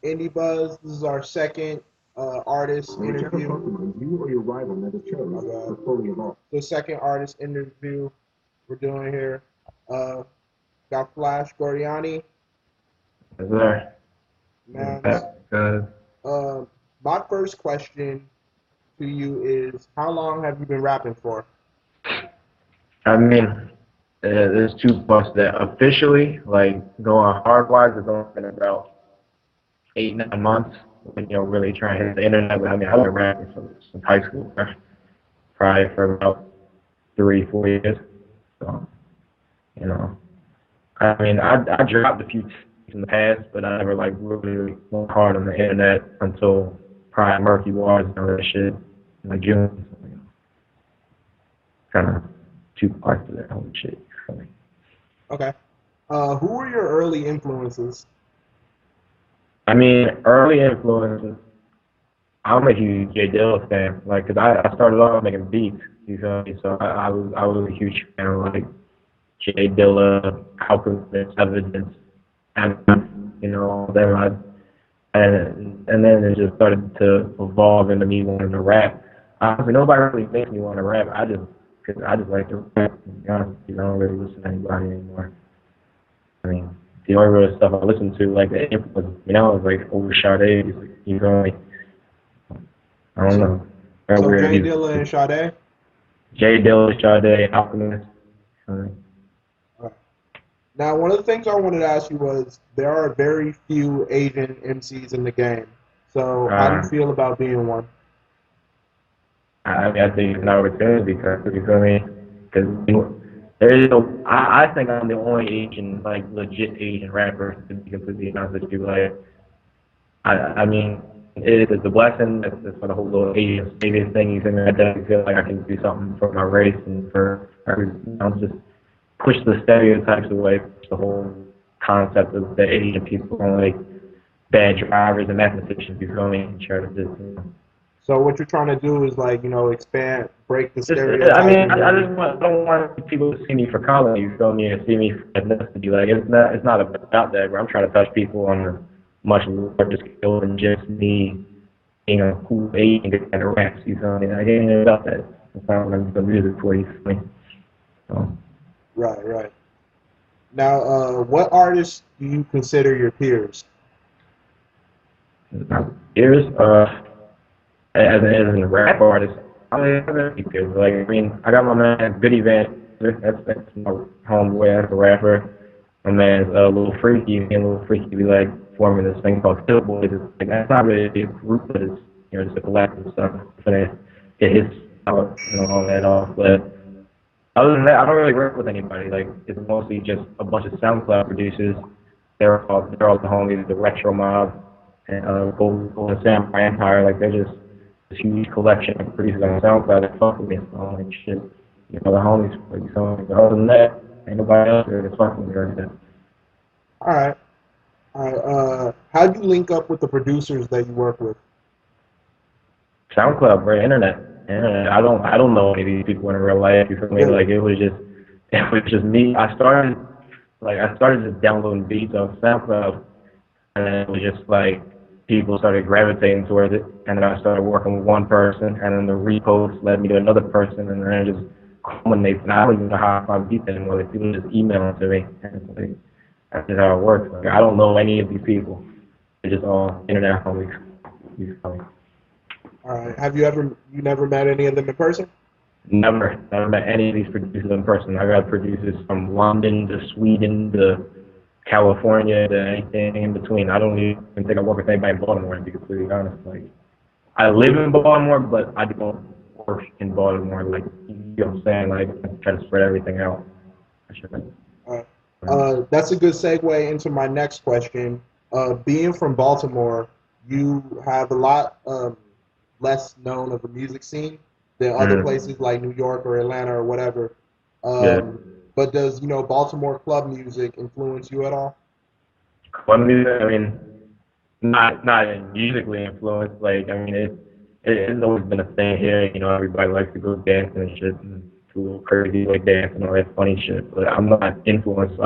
Indie Buzz. This is our second artist Whichever interview. Pokemon you or your rival never My chose bad. were fully evolved. The second artist interview we're doing here. Uh, got Flash Giordani. Is Uh, there? man, Good. uh, my first question to you is, how long have you been rapping for? I mean, there's two parts that officially, like going hard-wise, it's only been about 8, 9 months when you're really trying to hit the internet. But I mean, I've been rapping since high school, probably for about 3, 4 years. So, you know, I mean, I dropped a few tapes in the past, but I never like really went hard on the internet until probably Murky Wars and all that shit in like June. So, kind of two parts of that whole shit. Okay. Who were your early influences? I mean, early influences. I'm a huge J Dilla fan, like, 'cause I started off making beats, you feel me? So I was a huge fan of like J Dilla, Alchemist, Evidence, and all that. And then it just started to evolve into me wanting to rap. Honestly, nobody really makes me want to rap. Cause I just like to rap. To be honest with you, I don't really listen to anybody anymore. I mean, the only real stuff I listen to, like the influence, is like over Sade. You feel me? I don't So, know. Very so weird Jay music. Dilla and Sade. J Dilla, Sade, Alchemist. Uh, Now, one of the things I wanted to ask you was there are very few Asian MCs in the game. So, how do you uh, feel about being one? I mean, I think it's an opportunity because you feel me? Because there is no. I think I'm the only Asian, like legit Asian rapper. To be completely honest with you, like I mean, it's a blessing. It's for the whole little Asian savior thing. You feel me? I definitely feel like I can do something for my race and just push the stereotypes away, push the whole concept of the Asian people only bad drivers and mathematicians. You feel me? And try to just. So, what you're trying to do is like, expand, break the Just, I stereotype mean, and really. I don't want people to see me for color. You feel me? And see me for ethnicity. Like it's not about that. Bro. I'm trying to touch people on a much larger scale than just me being a cool Asian guy that raps. You feel me? Like, it ain't about that. That's not what I'm doing music for. You feel me? So, Right, right. Now, what artists do you consider your peers? here's as a rap artist, I mean, I mean, I got my man Goody Van. That's my homeboy. That's a rapper. My man's a little freaky. Me and Little Freaky, we like forming this thing called Kill Boys. It's like that's not really a group, but it's just a collective stuff. So get his all that off. But other than that, I don't really work with anybody. Like it's mostly just a bunch of SoundCloud producers. They're all the homies, the Retro Mob, and Golden Samurai Empire. Like they're just this huge collection of producers on SoundCloud that fuck with me. So I'm like shit, the homies. Like so, but other than that, ain't nobody else there that's fucking with me right now. All right, all right. How do you link up with the producers that you work with? SoundCloud, bro, internet. I don't know any of these people in real life. You feel me? Really? Like it was just me. I started just downloading beats off SoundCloud, and then it was just like people started gravitating towards it, and then I started working with one person, and then the repost led me to another person, and then it just culminates. And I don't even know how I find beats anymore. Like people just email them to me, and it's like that's just how it works. Like I don't know any of these people. They're just all internet homies. You feel me? All right. You never met any of them in person? Never met any of these producers in person. I got producers from London to Sweden to California to anything in between. I don't even think I work with anybody in Baltimore, to be completely honest. Like, I live in Baltimore, but I don't work in Baltimore. Like, you know what I'm saying? Like, I try to spread everything out. I should. All right. That's a good segue into my next question. Being from Baltimore, you have a lot less known of a music scene than other Mm, places like New York or Atlanta or whatever. yeah. But does Baltimore club music influence you at all? Club music, I mean, not musically influenced. Like, I mean, it's always been a thing here. Everybody likes to go dancing and shit and do a little crazy like dance and all that funny shit. But I'm not influenced.